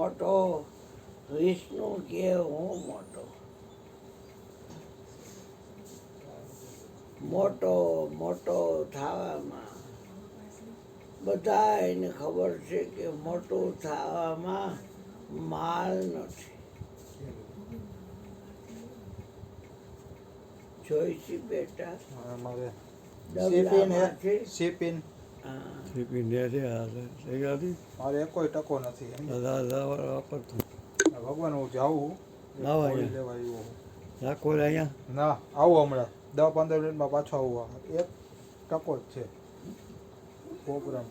મોટો, વિષ્ણુ કે હું મોટો. મોટો મોટો થવામાં બધાને ખબર છે કે મોટું થવામાં માલ નથી. જોઈશી બેટા ડબલામાંથી સીપિન મારે કોઈ ટકો નથી. ભગવાન હું જાઉં લેવા આવ્યો રાખો અહીંયા ના આવું હમણાં 10-15 મિનિટમાં પાછો આવું. એક ટકો જ છે પ્રોગ્રામ.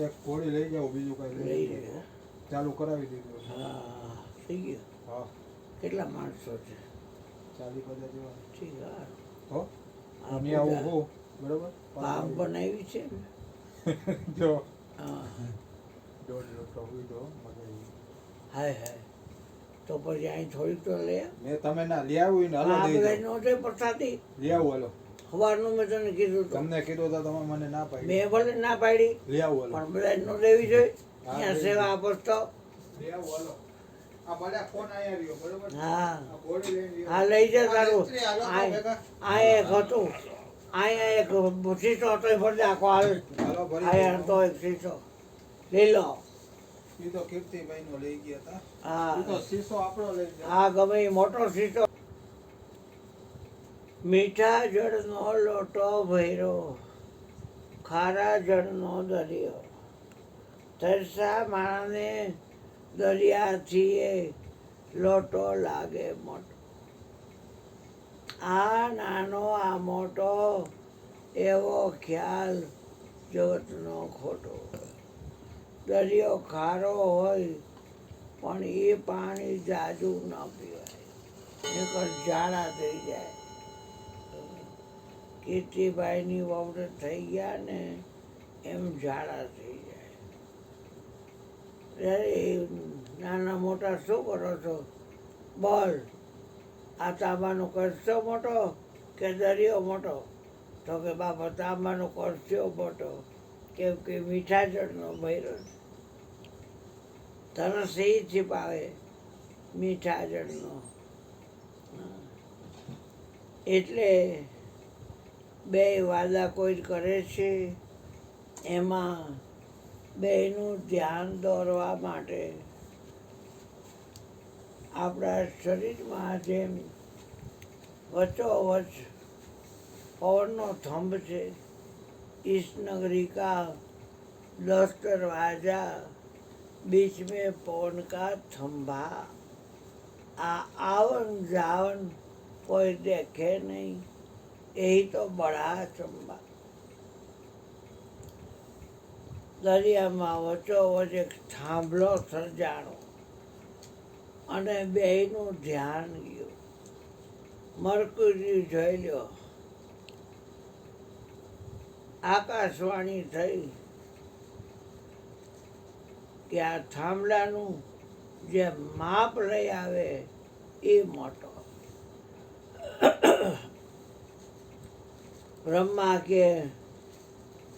એક ઘોડી લઈ જાઉં, બીજું કાંઈ લઈ જાઉં. ચાલુ કરાવી દીધું. હા થઈ ગયું. હા કેટલા માણસો છે? 40-50 જેવા. ઠીક. હો અહીંયા આવું હોઉં બરોબર. પાક બનાવી છે ને? જો હા દોઢ લોટો ઉડો મગાવી. હાય હાય. તો પછી અહીં થોડીક તો લે. મેં તમે ના લઈ આવ્યું ને હાલો આ દઈ બધા દો. નો છે પ્રસાદી. લઈ આવું હાલો. સવારનું મેં તને કીધું તો. તમને કીધું તો તમે મને ના પાડી. મેં ભલે ના પાડી લઈ આવું હાલો. પણ બધા નો દેવી જોઈએ. હા, ત્યાં લઈ સેવા આપો તો. લઈ આવું હાલો. આ બધા ફોન આયા રહ્યો બરોબર. હા આ ઘોડી લઈને હા લઈ જા તારું. મિસ્ત્રી હાલો તો ભેગા. આ એક હતું. અહીંયા એક શીશો હતો એ ભરી આખો હાલ. હાલો ભરી અહીંયા હતો એક શીશો. લીલો. ઈ તો કીર્તિભાઈ નો લઈ ગયા હતા. હા ઈ તો શીશો આપણો લઈ ગયા. આ ગમે એ મોટો શીશો. મીઠા જળનો લોટો ભર્યો, ખારા જળનો દરિયો. તરસા માણસને દરિયાથી એ લોટો લાગે મોટો. આ નાનો આ મોટો એવો ખ્યાલ જગતનો ખોટો. દરિયો ખારો હોય પણ એ પાણી જાજુ ન પીવાય, નકર ઝાડા થઈ જાય. કીર્તિભાઈની વહુને થઈ ગયા ને એમ ઝાડા થઈ જાય. ત્યારે એ નાના મોટા શું કરો છો? બોલ, આ તાંબાનો કરશો મોટો કે દરિયો મોટો? તો કે બાપા તાંબાનો કરશો મોટો, કેમ કે મીઠા જળનો ભર્યો છે. તરસ એ છીપાવે મીઠા જળનો. એટલે બે વાદા કોઈ કરે છે, એમાં બેનું ધ્યાન દોરવા માટે આપણા શરીરમાં જેમ વચ્ચોવચ પવનનો થંભ છે, इस नगरी का 10 दरवाजा, बीच में पवन का थंभा. आवन जावन कोई देखे नहीं, यही तो बड़ा चंबा. દરિયામાં વચ્ચોવચ એક થાંભલો સર્જાણો અને બેયનું ધ્યાન ગયું. મરકુરી જોઈ લ્યો. આકાશવાણી થઈ કે આ થાંભલાનું જે માપ લઈ આવે એ મોટો. બ્રહ્મા કે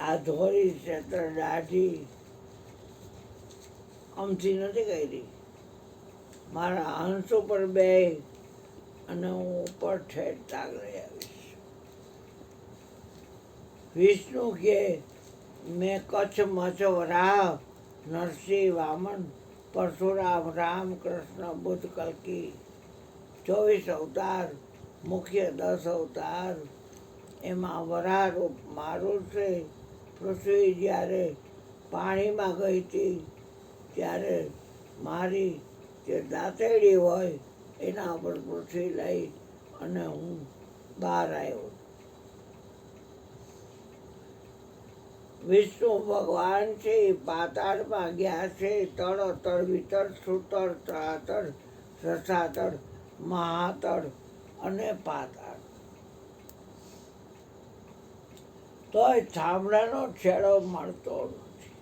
આ ધોરી ક્ષેત્ર દાઢી અમથી નથી કરી, મારા હંસ ઉપર બે અને હું ઉપર ઠેઠ તાગ લઈ આવીશ. વિષ્ણુ કે મેં કચ્છ મચ્છ વરાહ નરસિંહ વામન પરશુરામ રામ કૃષ્ણ બુદ્ધ કલ્કી 24 અવતાર, મુખ્ય 10 અવતાર. એમાં વરાહ રૂપ મારું છે. પૃથ્વી જ્યારે પાણીમાં ગઈ હતી ત્યારે મારી જે દાંતેડી હોય એના ઉપર પૃથ્વી લઈ અને હું બહાર આવ્યો. વિષ્ણુ ભગવાન છે એ પાતાળમાં ગયા છે. તળ વિતર સુતળ ત્રાતળ રસાતળ મહાતળ અને પાતાળ. તોય થાંભલાનો છેડો મળતો નથી.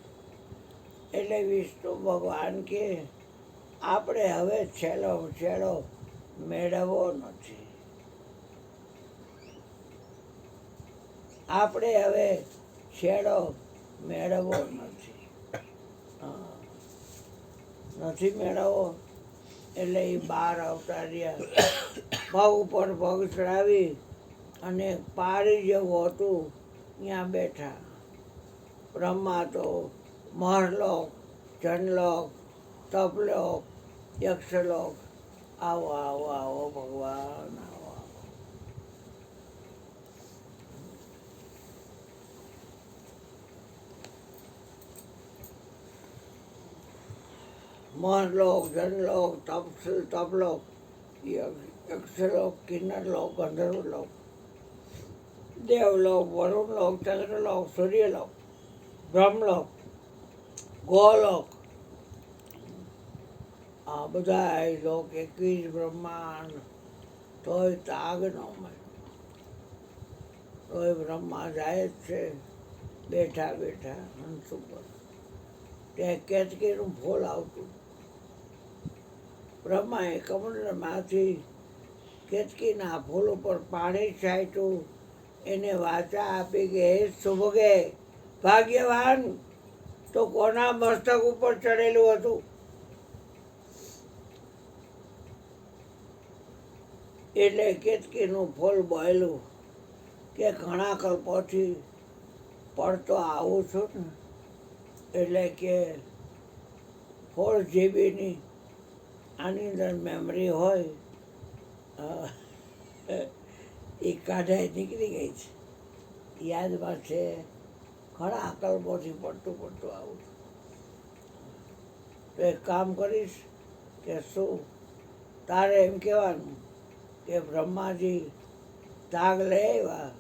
એટલે વિષ્ણુ ભગવાન કે આપણે હવે છેડો મેળવવો નથી. આપણે હવે છેડો મેળવવો નથી. નથી મેળવવો એટલે એ બહાર આવતા રહ્યા. પગ ઉપર પગ ચડાવી અને પારી જેવું હતું ત્યાં બેઠા. બ્રહ્મા તો મહર્લોક, જનલોક, તપલોક, યક્ષલોક, આવો આવો આવો ભગવાન આવો આવો. મહર્લોક, જનલોક, તપલોક, યક્ષલોક, કિન્નરલોક, ગંધર્વલોક, દેવલોક, વરુણલોક, ચંદ્રલોક, સૂર્યલોક, બ્રહ્મલોક, ગોલોક, આ બધા લોક 21 બ્રહ્માંડ. તોય તાગ ન મળ્યો. તોય બ્રહ્મા જાય જ છે બેઠા બેઠા હંસ ઉપર. ત્યાં કેતકીનું ફૂલ આવતું. બ્રહ્માએ કમંડળમાંથી કેતકીના ફૂલ ઉપર પાણી છાંટ્યું. એને વાચા આપી કે હે સુભગે, ભાગ્યવાન, તો કોના મસ્તક ઉપર ચડેલું હતું? એટલે કેતકીનું ફૂલ બોલ્યું કે ઘણા કલ્પોથી પડતો આવું છું ને, એટલે કે 4 જીબીની આની અંદર મેમરી હોય એ કાઢાઈ નીકળી ગઈ છે. યાદમાં છે ઘણા કલ્પોથી પડતું આવું છું. તો એક કામ કરીશ કે શું, તારે એમ કહેવાનું કે બ્રહ્માજી તાગ લઈ આવ્યા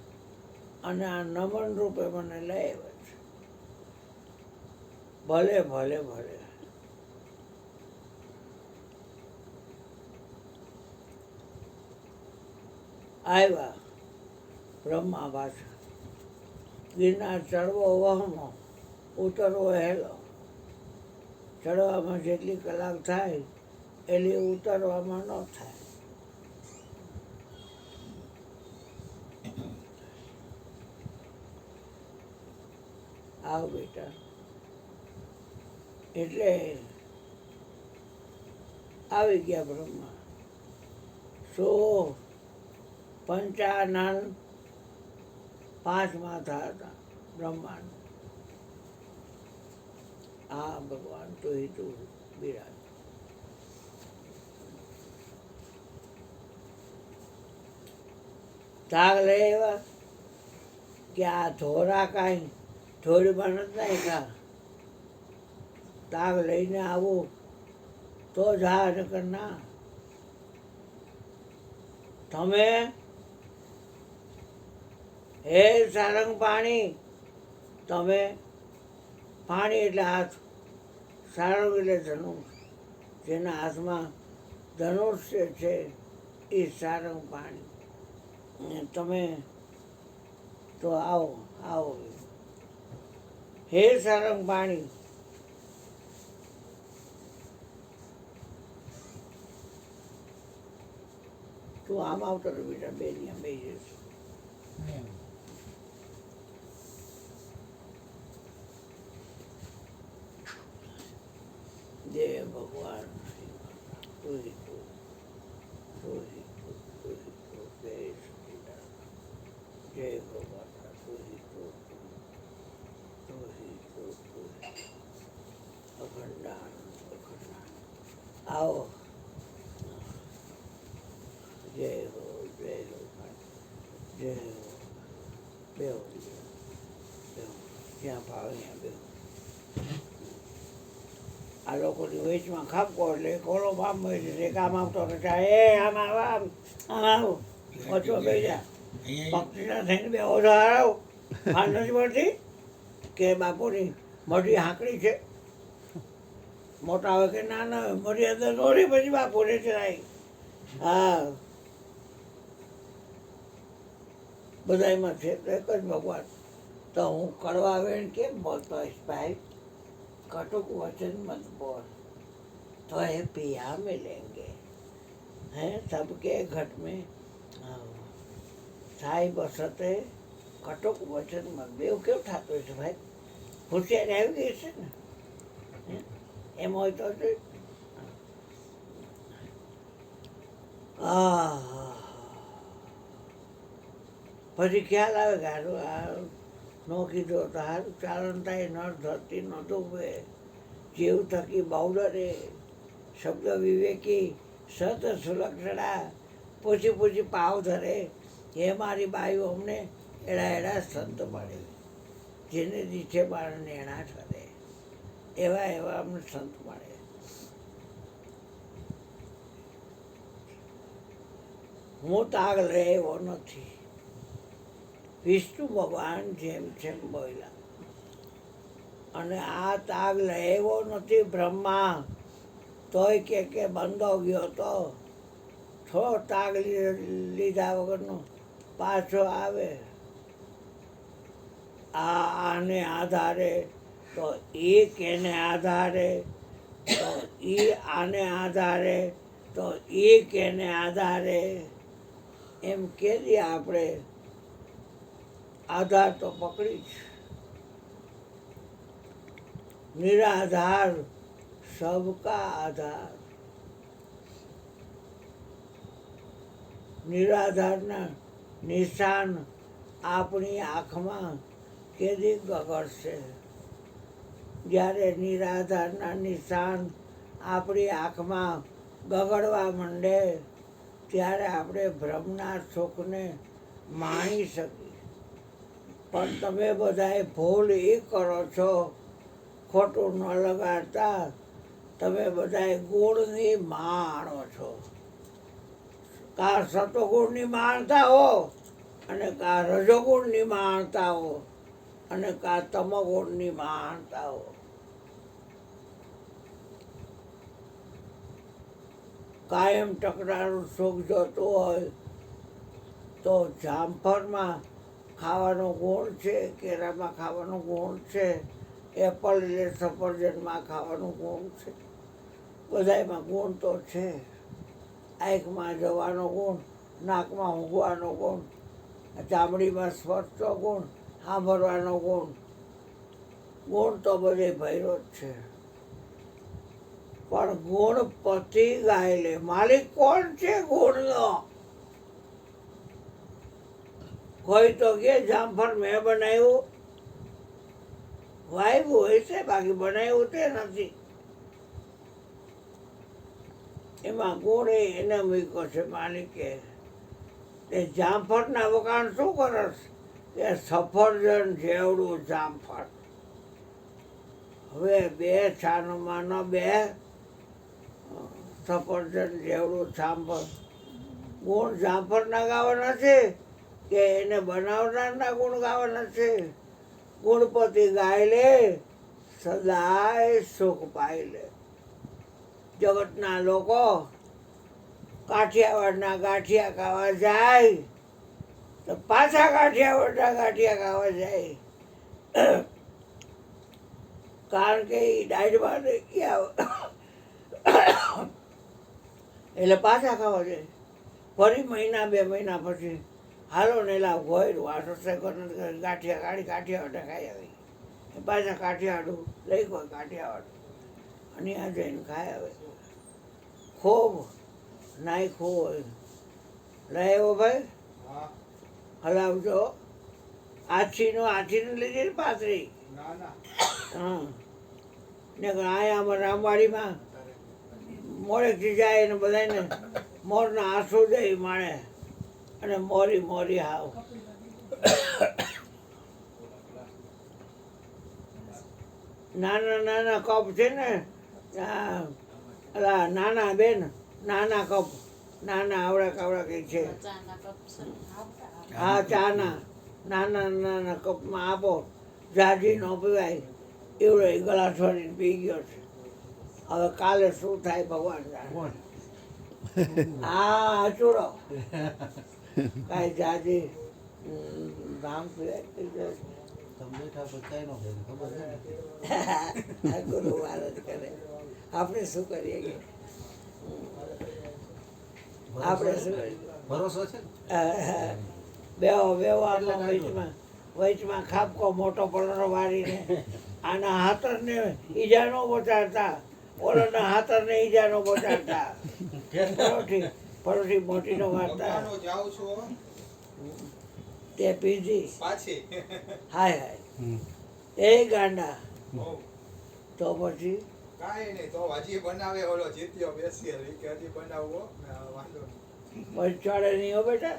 અને આ નમન રૂપે મને લઈ આવ્યા છે. ભલે ભલે ભલે. આવ્યા બ્રહ્મા પાછા. ગિરનાર ચડવો વહમો, ઉતરવો હેલો. ચડવામાં જેટલી કલાક થાય એટલી ઉતરવામાં ન થાય. આવ બેટા. એટલે આવી ગયા બ્રહ્મા. 155 માથા હતા બ્રહ્માંડ. આ ભગવાન તો તું બિરાજ. તાગ લઈ આવ્યા કે આ ધોરા કાંઈ થોડીમાં નથી નાખ્યા. તાગ લઈને આવું તો જ હા, નકર ના. તમે હે સારંગ પાણી, તમે પાણી એટલે હાથ, સારંગ એટલે ધનુષ. જેના હાથમાં ધનુષ્ય છે એ સારંગ પાણી. તમે તો આવો આવો. હે સારંગ પાણી, તું આમ આવતો રહે બેટા. બે ત્યાં બે જશે. જય ભગવાન. તું જય ભગવાન. અખંડાન અખંડાન. આવો. જય હો જય હો જય હો. બેહો બેહો. જ્યાં ભાવે ત્યાં બેહો. આ લોકોની વેચમાં ખાપકો એટલે કોળો બામ હોય છે. એક આમ આવતો રહેતા, એ આમ આવ આમ આવો ઓછો બે જા. ભક્તિના થઈને બે ઓછો હારાવ. ભાન નથી પડતી કે બાપુની મોટી હાંકડી છે. મોટા હોય કે નાના હોય, મોટી અંદર દોડી પછી બાપુને ચડાય. હા, બધામાં છે તો એક જ ભગવાન. તો હું કડવા વેણ કેમ બોલતો હોઈશ ભાઈ? कटुक वचन मत बोल तो है पिया मिलेंगे. हैं सबके घट में साई बसते कटुक वचन मत. बेव કેવું થતું હશે ભાઈ? હોશિયારી આવી ગઈ છે ને એમ હોય તો આ પછી ખ્યાલ આવે કે હારું આ નો કીધો તો હારું ચાલન થાય નર ધરતી નહોતો ઉભે જીવ થકી બાવડરે શબ્દ વિવેકી સત સુલક્ષણા પૂછી પૂછી પાવ ધરે હે મારી બાયું અમને એડા એડા સંત મળે જેને દીઠે બાળને એના ઠરે એવા એવા અમને સંત મળે. હું તાગ લે એવો નથી. વિષ્ણુ ભગવાન જેમ જેમ બોલ્યા અને આ તાગ લે એવો નથી. બ્રહ્મા તોય કે બંધો ગયો તો થોડો તાગ લીધા વગરનો પાછો આવે. આને આધારે તો એ કેને આધારે તો એ આને આધારે તો એ કેને આધારે એમ કેદી આપણે આધાર તો પકડી જ. નિરાધાર સબકા આધાર. નિરાધારના નિશાન આપણી આંખમાં કેદી ગગડશે. જ્યારે નિરાધારના નિશાન આપણી આંખમાં ગગડવા માંડે ત્યારે આપણે બ્રહ્મના સુખને માણી શકીએ. પણ તમે બધાએ ભૂલ એ કરો છો, ખોટું ન લગાડતા તમે બધાએ ગુણની માણો છો. કા સતોગુણની માણતા હો અને કા રજોગુણની માણતા હો અને કા તમોગુણની માણતા હો. કાયમ ટકરાનું સુખ જોતું હોય તો જામફળમાં ખાવાનો ગુણ છે, કેળામાં ખાવાનો ગુણ છે, એપલ એટલે સફરજનમાં ખાવાનું ગુણ છે. બધાયમાં ગુણ તો છે. આંખમાં જવાનો ગુણ, નાકમાં ઊંઘવાનો ગુણ, ચામડીમાં સ્પર્શનો ગુણ, સાંભળવાનો ગુણ. ગુણ તો બધે ભર્યો જ છે. પણ ગુણ પતિ ગાય લે. માલિક કોણ છે ગુણનો? કોઈ તો કે જામફળ મેં બનાવ્યું. વાવ્યું હોય છે, બાકી બનાવ્યું તે નથી. એમાં ગુણ એને મૂક્યો છે માલિકે. તે જામફળના વખાણ શું કરસ કે સફરજન જેવડું જામફળ. હવે બે છાનોમાં બે સફરજન જેવડું જામફળ. ગુણ જામફળના ગાવાના છે કે એને બનાવનારના ગુણ ગાવાના છે? ગુણપતિ ગાય લે સદાય સુખ પાઈ લે. જગતના લોકો કાઠિયાવાડના ગાંઠિયા ખાવા જાય તો પાછા કાઠિયાવાડના ગાંઠિયા ખાવા જાય. કારણ કે એ ડાયટમાં એટલે પાછા ખાવા જાય. ફરી મહિના બે મહિના પછી હાલો ને લાવ ગોયરું આઠો ગાંઠિયા કાઢી કાઠિયાવાડે ખાઈ આવી. પાછા કાઠિયાવાડું લઈ ગયો કાઠિયાવાડ અને આ જઈને ખાઈ આવે. ખૂબ નાખ્યું હોય લાવ્યો ભાઈ હલાવજો. આછીને લીધી ને પાતળી. હા ને અહીંયા અમારે રામવાડીમાં મોડેકથી જાય ને બધાને મોરના આંસુ દઈ માણે અને મોરી મોરી હાવ. નાના નાના કપ છે ને અલા નાના બેન, નાના કપ, નાના આવડા કાવડા કંઈક છે. હા ચાના નાના નાના કપમાં આપો. જાજી ન પીવાય એવડો ગળા છોડીને પી ગયો છે. હવે કાલે શું થાય ભગવાન જાણે. હા ચૂડો કાંઈ જાજી ભાંગ પીવાય. ગુરુ વાર જ કરે. આપણે શું કરીએ કે આપણે શું ભરોસો છે. બેવો બેવો આમાં વચમાં ખાપકો મોટો પલરો વાળીને આના હાથરને ઈજા ન પહોંચાડતા, ઓલોના હાથરને ઈજા ન પહોંચાડતા. પડોશી મોટીનો વાર્તા ભગવાનો જાઉં છું તે પીધી પાછી હાય હાય એ ગાંડા તો પછી કાંઈ નહીં તો હજી બનાવે ઓલો જીત્યો બેસી કે હજી બનાવવો વાંધો નહીં. પછી ચડે નહીં હો બેટા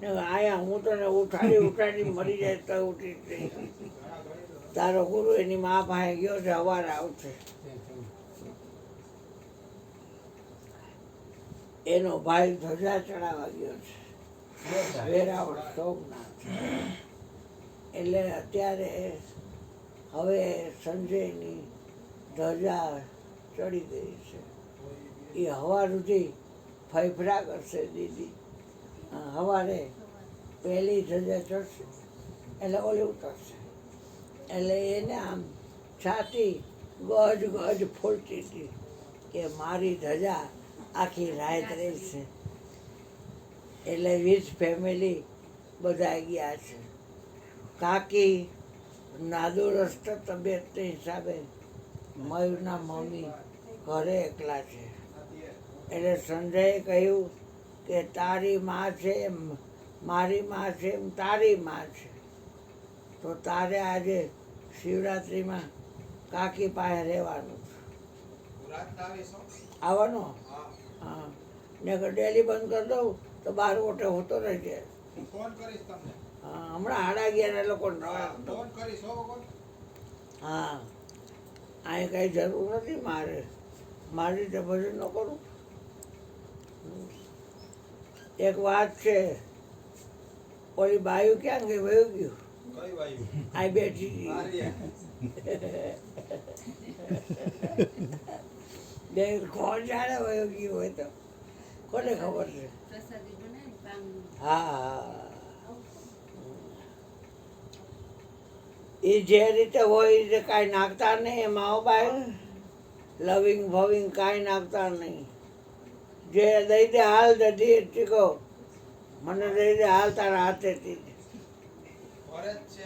ને આયા હું તને ઉઠાડી મરી જાય તો ઉઠી જ નહીં. તારો ગુરુ એની મા પાસે ગયો છે અવાર આવશે. એનો ભાઈ ધજા ચડાવવા ગયો છે વેરાવળ સોમનાથ. એટલે અત્યારે હવે સંજયની ધજા ચડી ગઈ છે. એ હવા સુધી ફફડા કરશે દીદી. સવારે પહેલી ધજા ચડશે એટલે ઓલી ઉતરશે. એટલે એને આમ છાતી ગજ ગજ ફૂલતી હતી કે મારી ધજા આખી રાત રહેશે. એટલે વીજ ફેમિલી બધા ગયા છે. કાકી નાદુરસ્ત તબિયતને હિસાબે મયુરના મમ્મી ઘરે એકલા છે. એટલે સંજયે કહ્યું કે તારી માં છે એમ મારી માં છે એમ તારી માં છે, તો તારે આજે શિવરાત્રિમાં કાકી પાસે રહેવાનું છે. આવવાનો? હા. ને ડેલી બંધ કરી દઉં તો બાર ઓટે હોતો રહેજે. ફોન કરીશ તમને. હા, હમણાં 11:30 એ લોકો ફોન કરીશ હો ભગવાન. હા, અહીં કઈ જરૂર નથી મારે. મારી રીતે ભજન ન કરું. એક વાત છે, ઓલી બાયું ક્યાં ગઈ? વયું ગયું. કઈ વાયુ? અહીં બેઠી હતી. બે કોણ જાણે વયું ગયું હોય તો કોને ખબર છે. હા, એ જે રીતે હોય એ રીતે કાંઈ નાખતા નહીં એમાં હો બાય. લવિંગ ભવિંગ કાંઈ નાખતા નહીં. જે દઈ દે હાલ દધી ટીકો મને દઈ દે હાલ તારા હાથેથી. ભરે જ છે.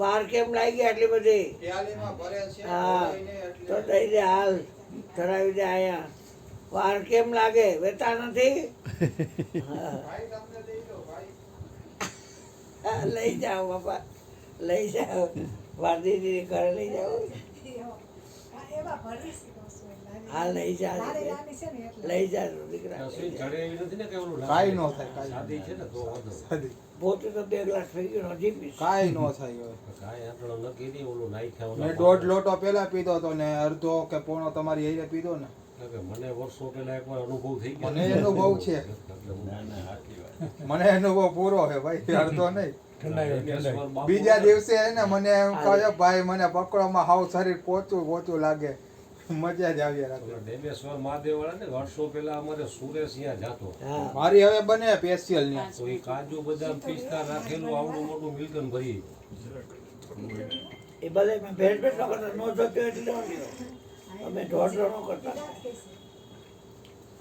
વાર કેમ લાગી આટલી બધી? પ્યાલીમાં ભરે છે. હા, ભરાઈને એટલે. તો દઈ દે હાલ ધરાવી દે અહીંયા. વાર કેમ લાગે? વેતા નથી. ભાઈ તમને દઈ દો ભાઈ. હા, લઈ જાઓ બાપા, લઈ જાઓ. વાદીની ઘરે લઈ જાઓ. હા, લઈ જા લઈ જા દીકરા. કાંઈ નો થાય. સાદી. પોતે તો 2 ગ્લાસ થઈ ગયો હજી પીશ. કાંઈ નો થાય હવે. મેં 1.5 લોટો પેલા પીધો હતો ને અડધો કે પોણો તમારી હારે પીધો ને. મને વર્ષો પહેલા એકવાર અનુભવ થઈ ગયો. મને અનુભવ છે. મને અનુભવ પૂરો છે ભાઈ, અડધો નહીં. બીજા દિવસે હે ને મને એમ કહે ભાઈ મને પકડવામાં હાવ શરીર પોચું લાગે. મજા જ આવી રાખે. ડેમેશ્વર મહાદેવ વાળા ને વર્ષો પહેલા અમારે સુરેશ અહીંયા જાતો. હા, મારી હવે બને સ્પેશિયલ ને. તો એ કાજુ બદામ પિસ્તા રાખેલું આવડું મોટું મિલ્કન ભરી. એ બધા મેં ભેટ ભેટ ન કરતા, નો થતો એટલે ન લ્યો. અમે ઢોઢ ન કરતા.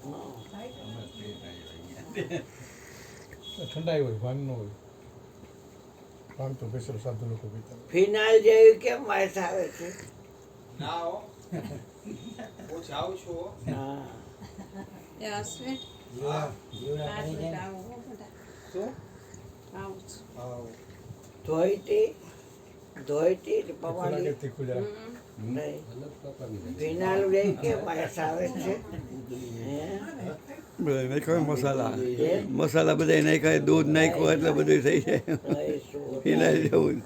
હા. ઠંડાઈ હોય, ભાંગ ન હોય. ભાંગ તો સ્પેશિયલ સાધુ લોકો પીતા હોય. ફિનાઇલ જેવી કેમ વાસ આવે છે? ના હો. હું જાઉં છું હો. હા, શું? ધોઈતી પવાલી લાગે તીખું જરા. નહીં. અલગ પ્રકારની ફિનાઇલ જેવી કેમ વાસ આવે છે? હે? બધા નાખ્યો મસાલા હે? મસાલા બધા નાખ્યા, દૂધ નાખ્યું એટલે બધું થઈ જાય. એ શું? ફિનાઇલ જેવું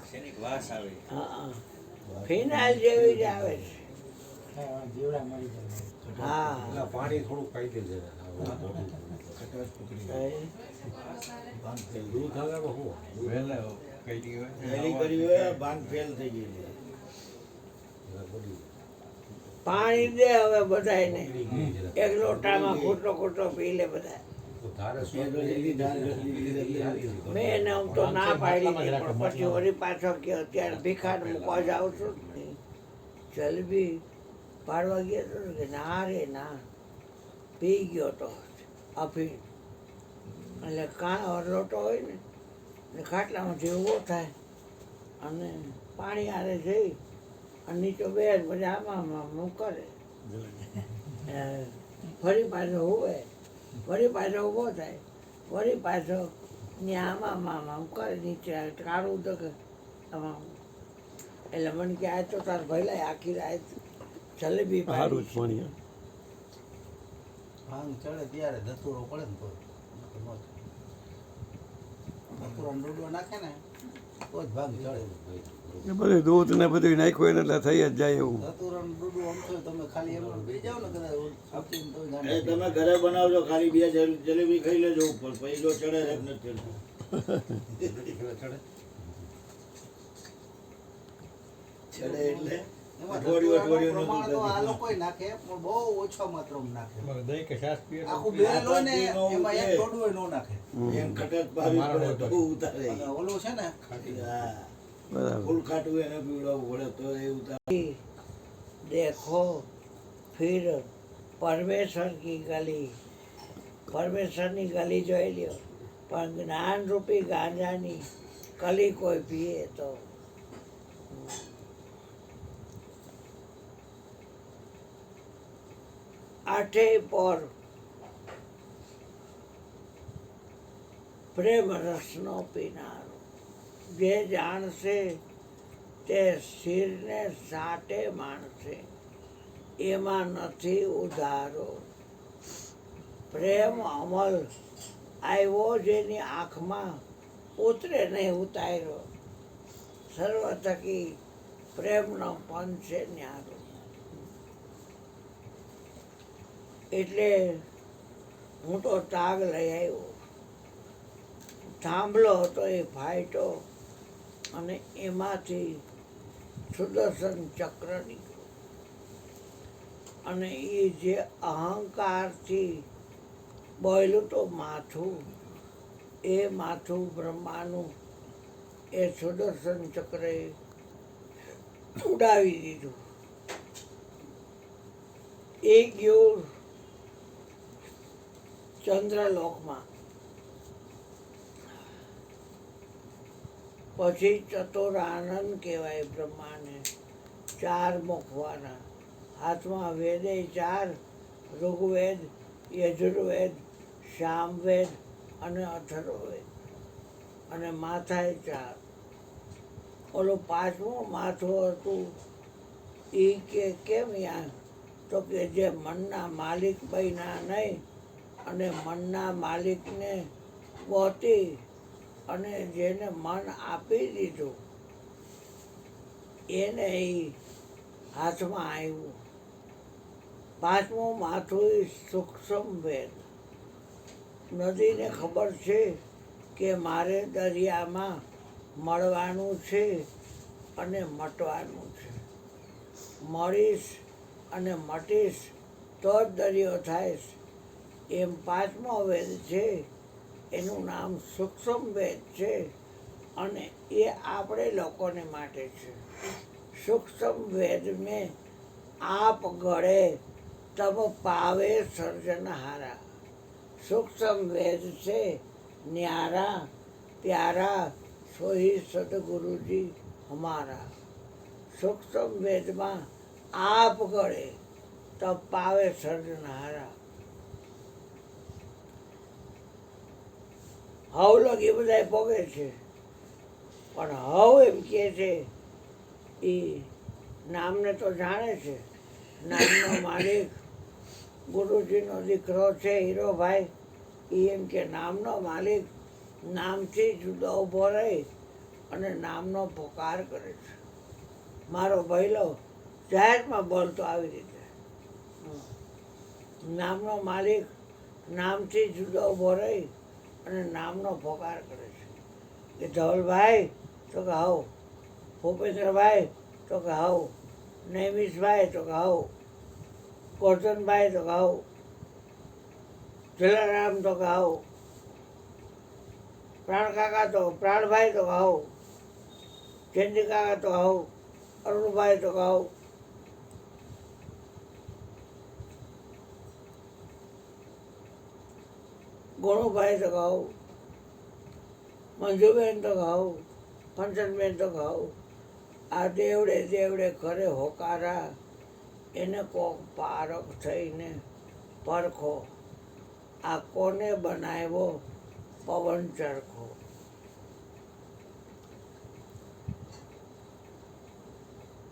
હા, ફિનાઇલ જેવી જ આવે છે. હા, પેલા પાણી થોડું ખાઈ દે છે. દૂધ આવે તો શું? પાણી દે હવે બધાને. એક લોટામાં ખોટો પી લે બધા. તો ધારે સ્વાદ મેં એને આમ તો ના પાડી નહીં, પણ પછી વળી પાછો કે અત્યારે ભીખાડ મૂકવા જાઉં છું જ નહીં. જલેબી પાડવા ગયા તો કે ના રે ના, પી ગયો તો અફીણ. એટલે લોટો હોય ને ખાટલામાંથી ઊભો થાય અને પાણી હારે જઈ અને નીચે બેસ પછી આમાં કરે. ફરી પાછો હોવે વળી પાછો ઊભો થાય, વળી પાછો ને આમ કરે નીચે આવે કાઢું તો કે આમાં. એટલે મને કે આ તો તાર ભલા આખી રાત જલેબી સારું જ પાડી ભણ્યા. ભાંગ ચડે ત્યારે ધતુરો પડે ને તો ધતુરાનો ડોડો નાખે ને તો જ ભાંગ ચડે. એ બધું દૂધ ને બધું નાખ્યું એને એટલે થઈ જ જાય એવું. ધતુરાનો ડોડો આમ તો તમે ખાલી એમ બે જાવ ને કદાચ આપીને તો જાણે. એ તમે ઘરે બનાવજો, ખાલી 2 જલેબી ખાઈ લેજો ઉપર, પહેલો ચડે જ નથી ચડતો. ચડે એટલે એમાં અઠવાડિયું ધતુરાનું અઠવાડિયું પ્રમાણ તો આ નતું લોકોય નાખે પણ બહુ ઓછા માત્રામાં નાખે. મારે દહીં કે છાશ પીએ તો આખું પીએ. બેલ હોય ને આ એમાં એક છે. ડોડું ન નાખે. એમ ખટક પાવી મારો પડે તો ઉતારે. અને ઓલું છે ને હા, બરાબર. ફૂલ ખાટું એને પીવડાવવું પડે તો એ ઉતારે. देखो फिर પરમેશ્વર કી ગલી, પરમેશ્વરની ગલી જોઈ લ્યો, પણ જ્ઞાન રૂપી ગાંજાની કલી કોઈ પીએ તો આઠે પર પ્રેમ રસનો પીનારો, જે જાણશે તે શિરને સાટે માણસે, એમાં નથી ઉધારો. પ્રેમ અમલ આવ્યો જેની આંખમાં ઉતરે નહીં ઉતાર્યો, સર્વ થકી પ્રેમનો પંથ છે ન્યારો. એટલે હું તો તાગ લઈ આવ્યો, થાંભલો હતો એ ફાટ્યો અને એમાંથી સુદર્શન ચક્ર નીકળ્યું. અને એ જે અહંકારથી બોયલું તો માથું, એ માથું બ્રહ્માનું એ સુદર્શન ચક્રે ઉડાવી દીધું. એ ગયું ચંદ્રલોકમાં. પછી ચતુર આનંદ કહેવાય બ્રહ્માને, 4 મુખવાળા, હાથમાં વેદે 4, ઋગ્વેદ, યજુર્વેદ, સામવેદ અને અથર્વવેદ, અને માથાએ 4. ઓલું 5મું માથું હતું એ કે કેમ યા, તો કે જે મનના માલિક બન્યા નહીં અને મનના માલિકને ગોતી અને જેને મન આપી દીધું એને એ હાથમાં આવ્યું. 5મું માથું એ સૂક્ષ્મ વેદ. નદીને ખબર છે કે મારે દરિયામાં મળવાનું છે અને મટવાનું છે, મળીશ અને મટીશ તો જ દરિયો થાય. એમ 5મો વેદ છે, એનું નામ સૂક્ષ્મ વેદ છે અને એ આપણે લોકોને માટે છે. સૂક્ષ્મ વેદ મેં આપ ગળે તબ પાવે સર્જનહારા. સૂક્ષ્મ વેદ છે ન્યારા પ્યારા, સોહી સદગુરુજી હમારા. સૂક્ષ્મ વેદમાં આપ ગળે તબ પાવે સર્જનહારા. હવ લોક એ બધા પોગે છે, પણ હવ એમ કે છે એ નામને તો જાણે છે. નામનો માલિક ગુરુજીનો દીકરો છે હીરોભાઈ, એ એમ કે નામનો માલિક નામથી જુદો ઊભો રહી અને નામનો પોકાર કરે છે. મારો ભૈલો જાહેરમાં બોલતો આવી રીતે, નામનો માલિક નામથી જુદો ઊભો રહી અને નામનો પોકાર કરે છે. કે ધવલભાઈ તો કે હાવ, ભૂપેન્દ્રભાઈ તો કે હાવ, નૈમિષભાઈ તો કે હાવ, ગોરધનભાઈ તો કે હાવ, જલારામ તો કે હાવ, પ્રાણકાકા તો પ્રાણભાઈ તો કે હાવ, જયંતિ કાકા તો હાવ, અરુણભાઈ તો કે હાવ, ગોણુભાઈ તો કહું, મંજુબેન તો કહું, કંચનબેન તો કહું. આ દેવડે દેવડે કરે હોકારા, એને કોક પારખ થઈને પરખો. આ કોને બનાવ્યો પવન ચરખો?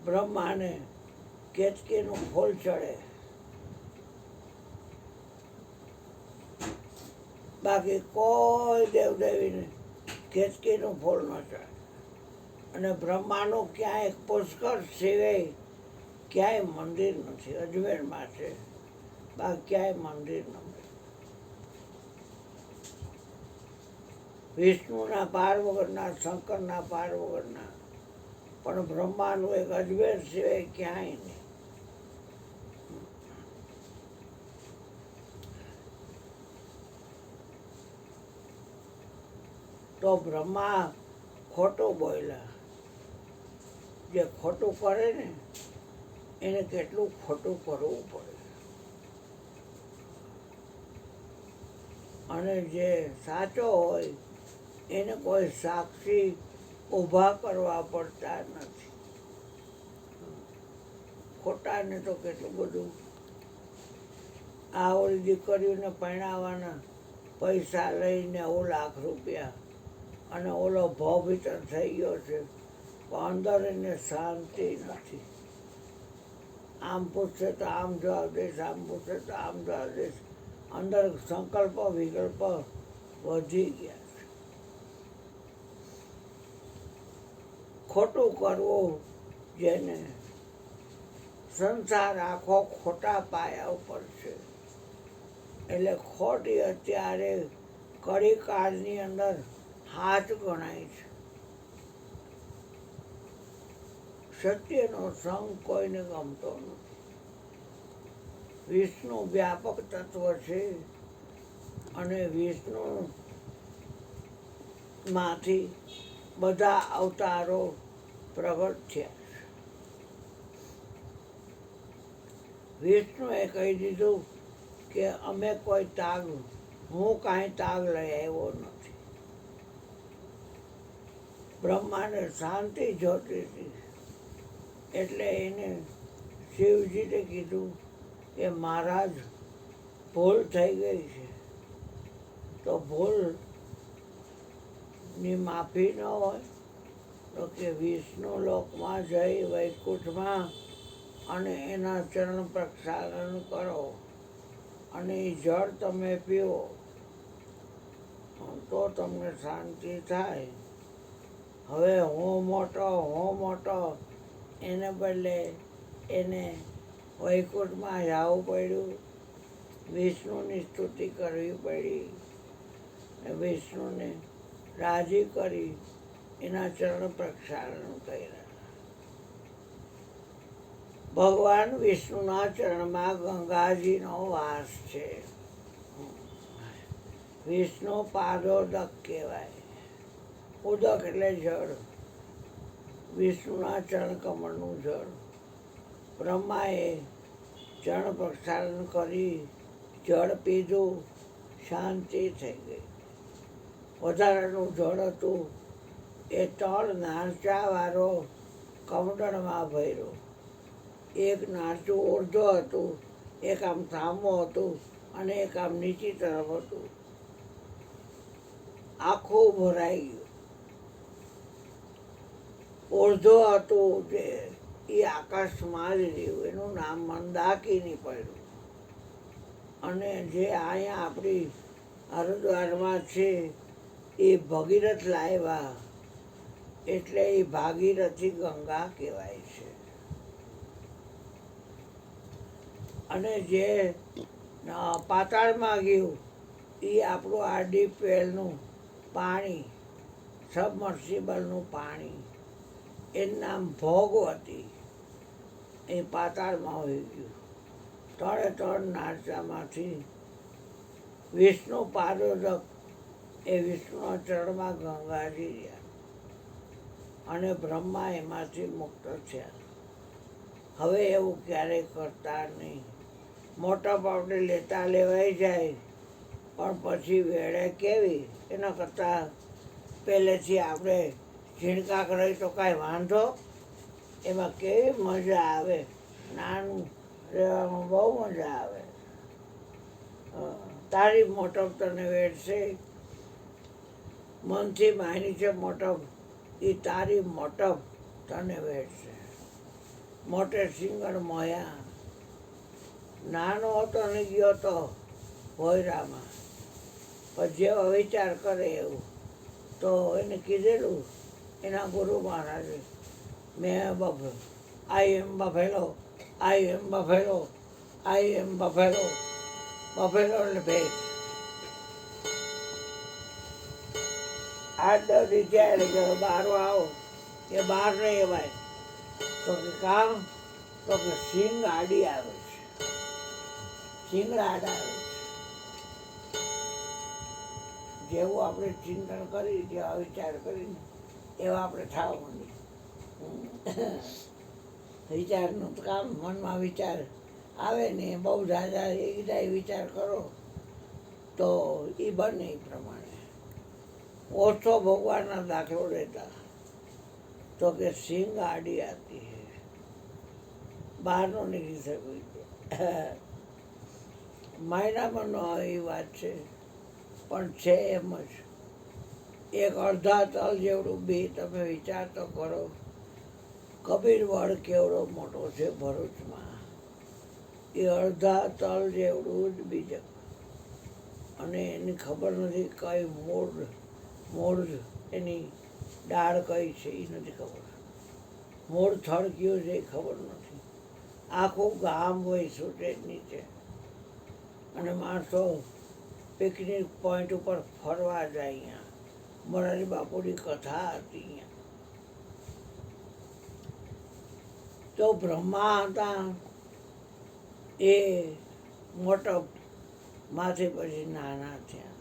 બ્રહ્માને કેતકીનું ફૂલ ચડે, બાકી કોઈ દેવદેવીને કેતકીનું ફૂલ ન ચડે. અને બ્રહ્માનું ક્યાંય પુષ્કર સિવાય ક્યાંય મંદિર નથી. અજમેરમાં છે, બાકી ક્યાંય મંદિર નથી. વિષ્ણુના પાર વગરના, શંકરના પાર વગરના, પણ બ્રહ્માનું એક અજમેર સિવાય ક્યાંય નહીં. તો બ્રહ્મા ખોટું બોલ્યા. જે ખોટું કરે ને એને કેટલું ખોટું કરવું પડે, અને જે સાચો હોય એને કોઈ સાક્ષી ઊભા કરવા પડતા નથી. ખોટાને તો કેટલું બધું આ ઓલી દીકરીઓને પરણાવવાના પૈસા લઈને 9 લાખ રૂપિયા, અને ઓલો ભયભીતર થઈ ગયો છે, પણ અંદર એને શાંતિ નથી. આમ પૂછશે તો આમ જવાબ દઈશ, આમ પૂછશે તો આમ જવાબ દઈશ. અંદર સંકલ્પ વિકલ્પ વધી ગયા છે. ખોટું કરવું, જેને સંસાર આખો ખોટા પાયા ઉપર છે. એટલે ખોટી અત્યારે કડી કાળની અંદર હાથ ગણાય છે. સત્યનો સંગ કોઈને ગમતો નથી. વિષ્ણુ વ્યાપક તત્વ છે, અને વિષ્ણુ માંથી બધા અવતારો પ્રગટ થયા છે. વિષ્ણુએ કહી દીધું કે અમે કોઈ તાગ, હું કાંઈ તાગ લઈ આવ્યો નથી. બ્રહ્માને શાંતિ જોતી હતી, એટલે એને શિવજીને કીધું કે મહારાજ ભૂલ થઈ ગઈ છે, તો ભૂલની માફી ન હોય તો કે વિષ્ણુ લોકમાં જઈ વૈકુંઠમાં અને એના ચરણ પ્રક્ષાલન કરો, અને એ જળ તમે પીવો તો તમને શાંતિ થાય. હવે હું મોટો એને બદલે એને વૈકુંઠમાં જવું પડ્યું, વિષ્ણુની સ્તુતિ કરવી પડી, વિષ્ણુને રાજી કરી એના ચરણ પ્રક્ષાલન કર્યા. ભગવાન વિષ્ણુના ચરણમાં ગંગાજીનો વાસ છે. વિષ્ણુ પાદોદક કહેવાય. ઉદક એટલે જળ, વિષ્ણુના ચરણ કમળનું જળ. બ્રહ્માએ ચરણ પ્રક્ષાલન કરી જળ પીધું, શાંતિ થઈ ગઈ. વધારાનું જળ હતું એ 3 નારચાવાળો કમંડળમાં ભર્યો. એક નારચું ઉર્ધ્વ હતું, એક આમ સામું હતું, અને એક આમ નીચી તરફ હતું. આખું ભરાઈ ગયું. ઉર્ધ્વ હતું જે એ આકાશમાં જ રહ્યું, એનું નામ મંદાકિની પડ્યું. અને જે અહીંયા આપણી હરિદ્વારમાં છે એ ભગીરથ લાવ્યા, એટલે એ ભાગીરથી ગંગા કહેવાય છે. અને જે પાતાળમાં ગયું એ આપણું આ ડીપ વેલનું પાણી, સબમર્સિબલનું પાણી, એનું નામ ભોગવતી, એ પાતાળમાં હોઈ ગયું. 3 નારચામાંથી વિષ્ણુ પાદોદક એ વિષ્ણુના ચરણમાં ગંગાજી રહ્યા, અને બ્રહ્મા એમાંથી મુક્ત થયા. હવે એવું ક્યારેય કરતા નહીં. મોટા પાવડે લેતા લેવાઈ જાય, પણ પછી વેળે કેવી? એના કરતાં પહેલેથી આપણે ઝીણકા કરી તો કાંઈ વાંધો, એમાં કેવી મજા આવે. નાનું રહેવામાં બહુ મજા આવે. તારી મોટપ તને વેડશે. મનથી માયની છે મોટપ, એ તારી મોટપ તને વેડશે. મોટે સિંગણ મોયા, નાનો હતો ને ગયો તો ભોયરામાં, પણ જેવો વિચાર કરે એવું. તો એને કીધેલું એના ગુરુ મહારાજે, મેં આઈ એમ બફેલો, આઈ એમ બફેલો, આઈ એમ બફેલો. બફેલો એટલે ભેંસ. 8-10 દી થયા એટલે કે બહાર આવો, એ બહાર નહીં એવાય. તો કે કામ, તો કે સિંગ આડી આવે છે, સિંગડા આડા આવે છે. જેવું આપણે ચિંતન કરી, જેવા વિચાર કરીને એવા આપણે થવા માંડીએ. વિચારનું કામ, મનમાં વિચાર આવે ને બહુ ઝાઝા એકદાય વિચાર કરો તો એ બને એ પ્રમાણે. ઓછો ભગવાનના દાખલો દેતા તો કે સિંગ આડી આતી હે, બહાર નો નીકળી શકે. માયનામાં ન આવે એ વાત છે, પણ છે એમ જ. એક અડધા તલ જેવડું બી તમે વિચાર તો કરો. કબીર વડ કેવડો મોટો છે ભરૂચમાં, એ અડધા તલ જેવડું જ બીજક. અને એની ખબર નથી કઈ મૂળ એની ડાળ કઈ છે એ નથી ખબર. મૂળ થડ કયું છે એ ખબર નથી. આખું ગામ હોય સુટેજ નીચે, અને માણસો પિકનિક પોઈન્ટ ઉપર ફરવા જાય. અહીંયા મોરારી બાપુની કથા હતી અહીંયા. તો બ્રહ્મા હતા એ મોટપ માંથી પછી નાના થયા.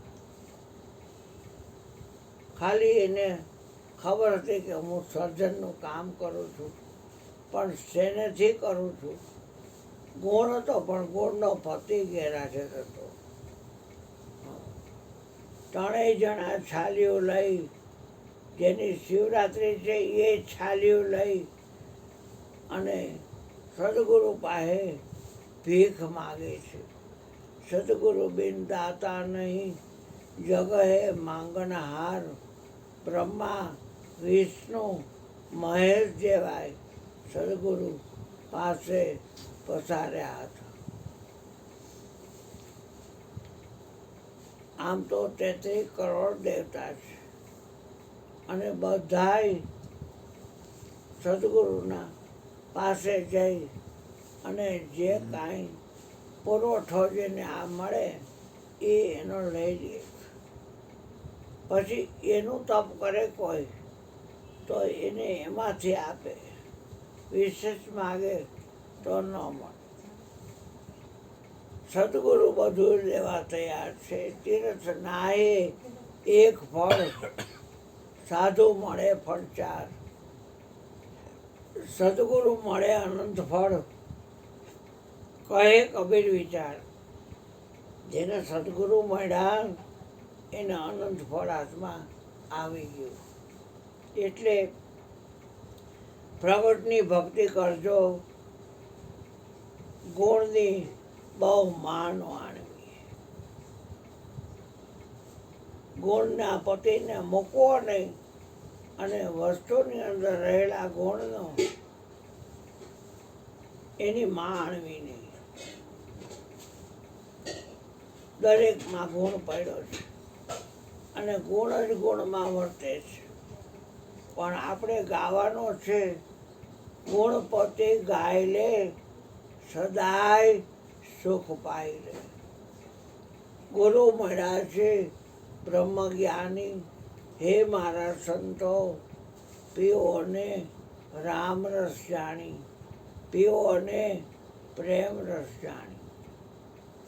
ખાલી એને ખબર હતી કે હું સર્જનનું કામ કરું છું, પણ શેનેથી કરું છું. ગુણ હતો પણ ગુણનો પતિ ઘેરા છે થતો. ત્રણેય જણા છાલીઓ લઈ, જેની શિવરાત્રિ છે એ છાલીઓ લઈ અને સદગુરુ પાસે ભીખ માગે છે. સદગુરુ બિન દાતા નહીં, જગ હે માંગનહાર. બ્રહ્મા વિષ્ણુ મહેશ જેવાય સદગુરુ પાસે પસાર્યા હતા. આમ તો 33 કરોડ દેવતા છે, અને બધાય સદગુરુના પાસે જઈ અને જે કાંઈ પુરવઠો જેને આ મળે એ એનો લઈ લે. પછી એનું તપ કરે કોઈ તો એને એમાંથી આપે, વિશેષ માગે તો ન મળે. સદગુરુ બધું લેવા તૈયાર છે. તીર્થ નાહે એક ફળ, સાધુ મળે ફળ 4. સદગુરુ મળે અનંત ફળ, કહે કબીર વિચાર. જેને સદગુરુ મળ્યા એને અનંત ફળ હાથમાં આવી ગયું. એટલે પ્રગટની ભક્તિ કરજો, ગુણની બહુ માન માનવી. ગુણના પતિને મૂકવો નહીં, અને વસ્તુની અંદર રહેલા ગુણનો એની માણવી નહીં. દરેકમાં ગુણ પડ્યો છે, અને ગુણ જ ગુણમાં વર્તે છે. પણ આપણે ગાવાનો છે, ગુણપતિ ગાય લે, સદાય સુખ પાઈ લે. ગુરુ મળ્યા છે બ્રહ્મ જ્ઞાની, હે મારા સંતો, પીઓ અને રામ રસ જાણી, પીઓ અને પ્રેમ રસ જાણી.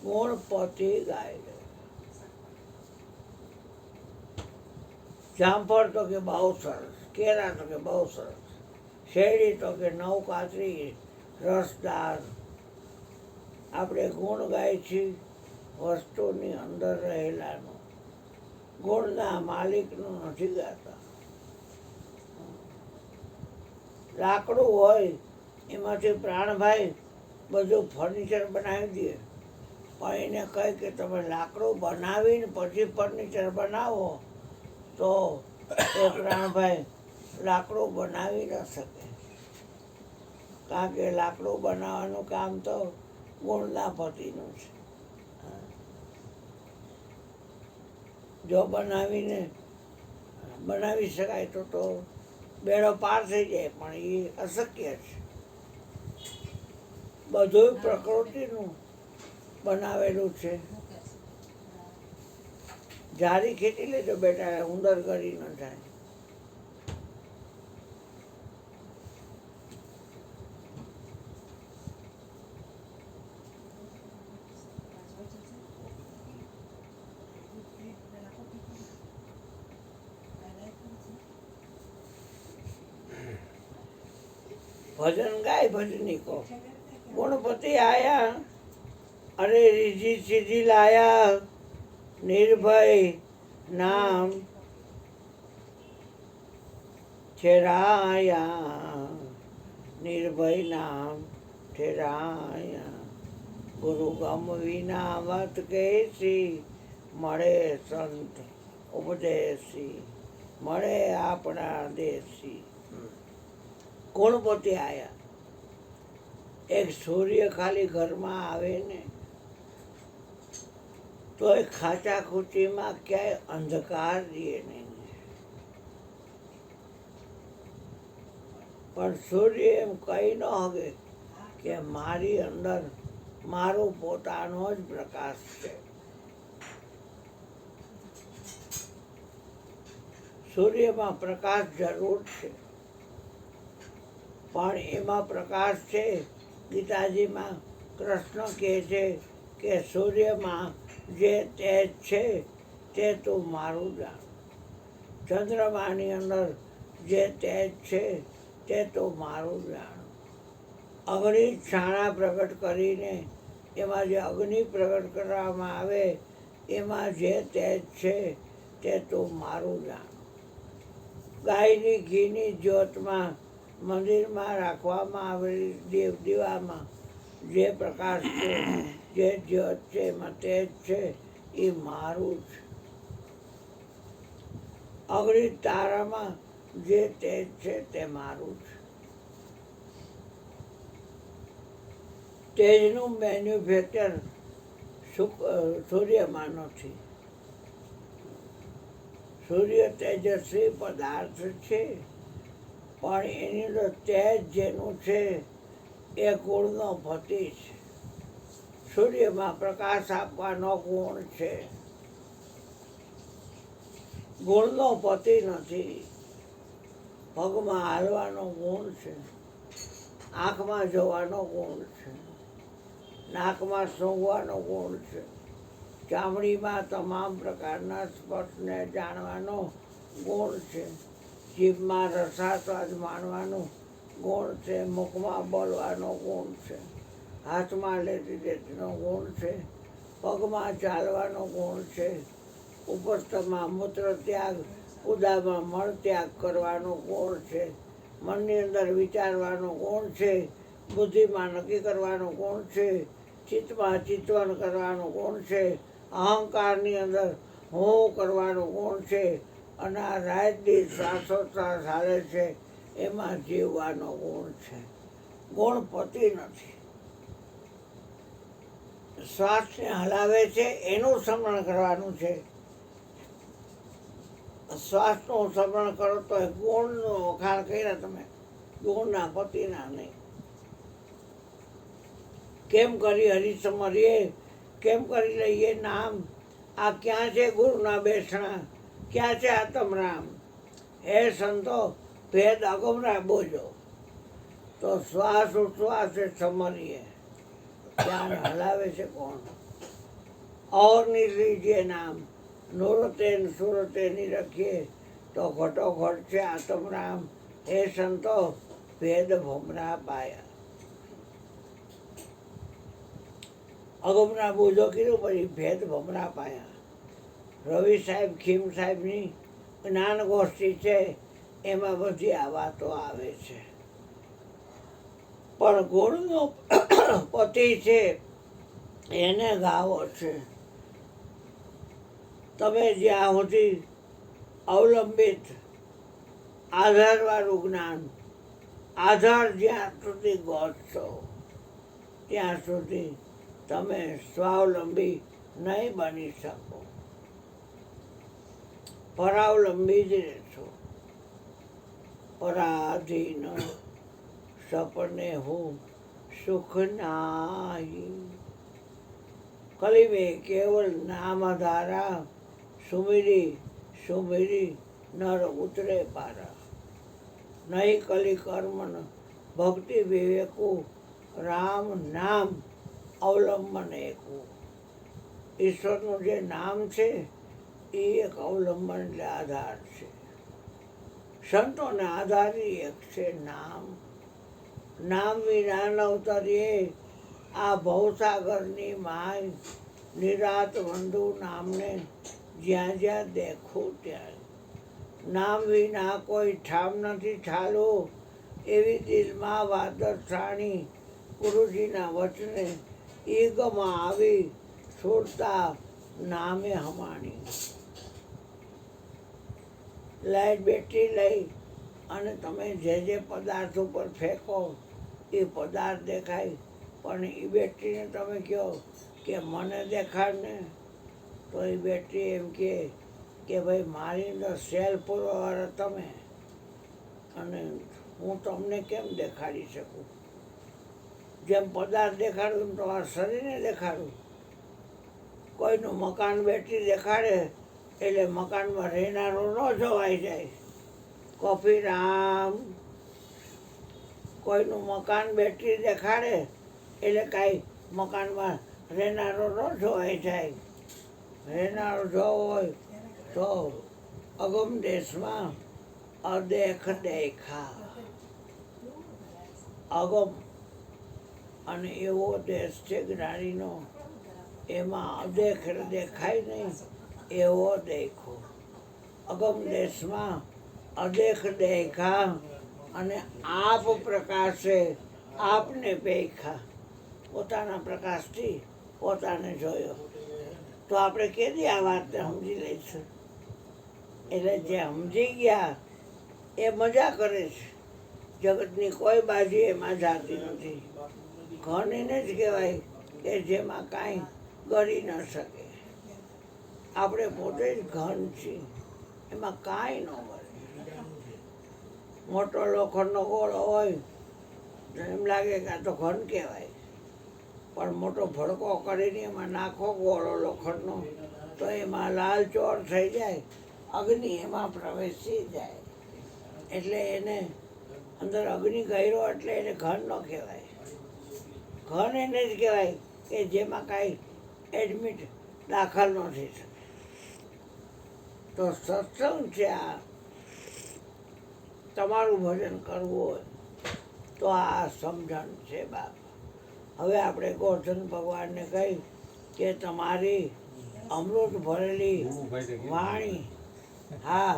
ગુણપતિ ગાય લે. જામફળ તો કે બહુ સરસ, કેળા તો કે બહુ સરસ, શેરડી તો કે 9 કાતરી રસદાર. આપણે ગુણ ગાય છીએ વસ્તુની અંદર રહેલાનું, ગુણના માલિકનું નથી ગાતા. લાકડું હોય એમાંથી પ્રાણભાઈ બધું ફર્નિચર બનાવી દે, પણ એને કહે કે તમે લાકડું બનાવીને પછી ફર્નિચર બનાવો તો એ પ્રાણભાઈ લાકડું બનાવી ન શકે, કારણ કે લાકડું બનાવવાનું કામ તો ગુણના પતિનું છે. જો બનાવી શકાય તો બેડો પાર થઈ જાય, પણ એ અશક્ય છે. બધું પ્રકૃતિનું બનાવેલું છે. જારી ખેંચી લેજો બેટા, ઉંદર કરી ન જાય. ભજન ગાય ભજનિકો, ગુણપતિ આયા, અરે રીજી સીધી લાયા, નિર્ભય નામ ઠેરાયા, નિર્ભય નામ ઠેરાયા. ગુરુ ગમ વિના મત કેસી, મળે સંત ઉપદેશી, મળે આપણા દેશી. ગુણપતિ આયા. એક સૂર્ય ખાલી ઘરમાં આવે ને તો એ ખાચા ખૂચીમાં ક્યાંય અંધકાર રહે નહીં, પણ સૂર્ય એમ કહી ન શકે કે મારી અંદર મારો પોતાનો જ પ્રકાશ છે. સૂર્યમાં પ્રકાશ જરૂર છે, પણ એમાં પ્રકાશ છે. ગીતાજીમાં કૃષ્ણ કહે છે કે સૂર્યમાં જે તેજ છે તે તું મારું જાણ. ચંદ્રમાની અંદર જે તેજ છે તે તું મારું જાણ. અગ્નિ છાણા પ્રગટ કરીને એમાં જે અગ્નિ પ્રગટ કરવામાં આવે એમાં જે તેજ છે તે તું મારું જાણ. ગાયની ઘીની જ્યોતમાં મંદિરમાં રાખવામાં આવેલી દીવામાં જે પ્રકાશ છે, જે જ્યોત છે, એમાં તેજ છે, એ મારું છે. અગ્નિ તારામાં જે તેજ છે તે મારું છે. તેજનું મેન્યુફેક્ચર સૂર્યમાં નથી. સૂર્ય તેજસ્વી પદાર્થ છે, પણ એની અંદર તેજ જેનું છે એ ગુણનો પતિ છે. સૂર્યમાં પ્રકાશ આપવાનો ગુણ છે, ગુણનો પતિ નથી. પગમાં હાલવાનો ગુણ છે, આંખમાં જોવાનો ગુણ છે, નાકમાં સૂંઘવાનો ગુણ છે, ચામડીમાં તમામ પ્રકારના સ્પર્શને જાણવાનો ગુણ છે, જીભમાં રસાસ્વાદ માણવાનો ગુણ છે, મુખમાં બોલવાનો ગુણ છે, હાથમાં લેતી દેતીનો ગુણ છે, પગમાં ચાલવાનો ગુણ છે, ઉપસ્થમાં મૂત્ર ત્યાગ, ઉદામાં મળ ત્યાગ કરવાનો ગુણ છે, મનની અંદર વિચારવાનો ગુણ છે, બુદ્ધિમાં નક્કી કરવાનો ગુણ છે, ચિત્તમાં ચિંતન કરવાનો ગુણ છે, અહંકારની અંદર હું કરવાનો ગુણ છે, અને આ રાતથી શ્વાસોચ્છ્વાસ હાલે છે એમાં જીવવાનો ગુણ છે. ગુણ પતિ નથી. શ્વાસને હલાવે છે એનું સ્મરણ કરવાનું છે. શ્વાસનું સ્મરણ કરો તો એ ગુણનું વખાણ કર્યા તમે, ગુણના પતિના નહીં. કેમ કરી હરિસમરીએ, કેમ કરી લઈએ નામ. આ ક્યાં છે ગુરુના બેસણા, ક્યાં છે આત્મરામ. હે સંતો ભેદ અગમરા બોજો, તો શ્વાસ ઉશ્વાસે સમરીએ. ધ્યાન હલાવે છે કોણ? ઓરની લીજીએ નામ, નુરતે સુરતે નિરખીએ, તો ઘટો ઘટ છે આત્મરામ. હે સંતો ભેદ ભમરા પાયા. અગમના બોજો કીધું, પછી ભેદ ભમરા પાયા. રવિ સાહેબ ખીમ સાહેબની જ્ઞાન ગોષ્ઠી છે, એમાં બધી આ વાતો આવે છે. પણ ગુણનો પતિ છે એને ગાવો છે. તમે જ્યાં સુધી અવલંબિત આધારવાળું જ્ઞાન, આધાર જ્યાં સુધી ગોઠશો ત્યાં સુધી તમે સ્વાવલંબી નહીં બની શકો, પરાવલંબી જ રહેશો. પરાધીન સપને હું સુખ નાહી, કલી में केवल नाम धारा, सुमिरी सुमिरी नर उतरे पारा. नहीं कली कर्मन भक्ति विवेकु, राम नाम અવલંબન એકું. ઈશ્વરનું જે નામ છે એ એક અવલંબન એટલે આધાર છે. સંતોને આધારી એક છે નામ. નામ વિના ન ઉતરીએ આ ભવસાગરની માય, નિરાત બંધુ નામને જ્યાં જ્યાં દેખું ત્યાં. નામ વિના કોઈ ઠામ નથી ઠાલો, એવી દિલમાં વાદળછાણી ગુરુજીના વચને ઈગમાં આવી, છોડતા નામે હમાણી. લાઈટ બેટરી લઈ અને તમે જે પદાર્થ ઉપર ફેંકો એ પદાર્થ દેખાય, પણ એ બેટરીને તમે કહો કે મને દેખાડ ને, તો એ બેટરી એમ કે ભાઈ મારી અંદર સેલ પૂરવાવાળા તમે, અને હું તમને કેમ દેખાડી શકું? જેમ પદાર્થ દેખાડું એમ તમારા શરીરને દેખાડું. કોઈનું મકાન બેટરી દેખાડે એટલે મકાનમાં રહેનારો ન જોવાઈ જાય. કોફી રામ કોઈનું મકાન બેટરી દેખાડે એટલે કાંઈ મકાનમાં રહેનારો ન જોવાઈ જાય. રહેનારો જોવો હોય તો અગમ દેશમાં અદેખ દેખા. અગમ અને એવો દેશ છે જ્ઞાનીનો, એમાં અદેખ દેખાય નહીં, એવો દેખો. અગમ દેશમાં અદેખ દેખા, અને આપ પ્રકાશે આપને પેખા. પોતાના પ્રકાશથી પોતાને જોયો. તો આપણે કેદી આ વાતને સમજી લઈશું? એટલે જે સમજી ગયા એ મજા કરે છે. જગતની કોઈ બાજુ એમાં જાતી નથી. ઘન એને જ કહેવાય કે જેમાં કાંઈ ગળી ન શકે. આપણે પોતે જ ઘન છીએ, એમાં કાંઈ ન મળે. મોટો લોખંડનો ગોળો હોય તો એમ લાગે કે આ તો ઘન કહેવાય, પણ મોટો ભડકો કરીને એમાં નાખો ગોળો લોખંડનો તો એમાં લાલચોળ થઈ જાય, અગ્નિ એમાં પ્રવેશી જાય. એટલે એને અંદર અગ્નિ ગયરો એટલે એને ઘન ન કહેવાય. ઘન એને જ કહેવાય કે જેમાં કાંઈ એડમિટ દાખલ ન થઈ શકે. તો સત્સંગ છે આ. તમારું ભજન કરવું હોય તો આ સમજણ છે બાપ. હવે આપણે ગોર્ધન ભગવાનને કહી કે તમારી અમૃત ભરેલી વાણી, હા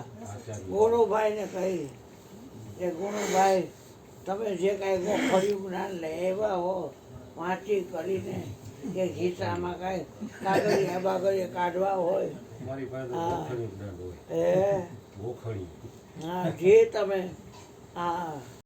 ગુણુભાઈને કહી કે ગુણુભાઈ તમે જે કાંઈ ગોખડ્યું જ્ઞાન લેવા હો વાંચી કરીને, કે ગીતામાં કાંઈ કાગળિયા બાગળિયા કાઢવા હોય, મારી પાસે હા. ગોખણિયું જ્ઞાન હોય. એ ગોખણિયું. હા જે તમે હા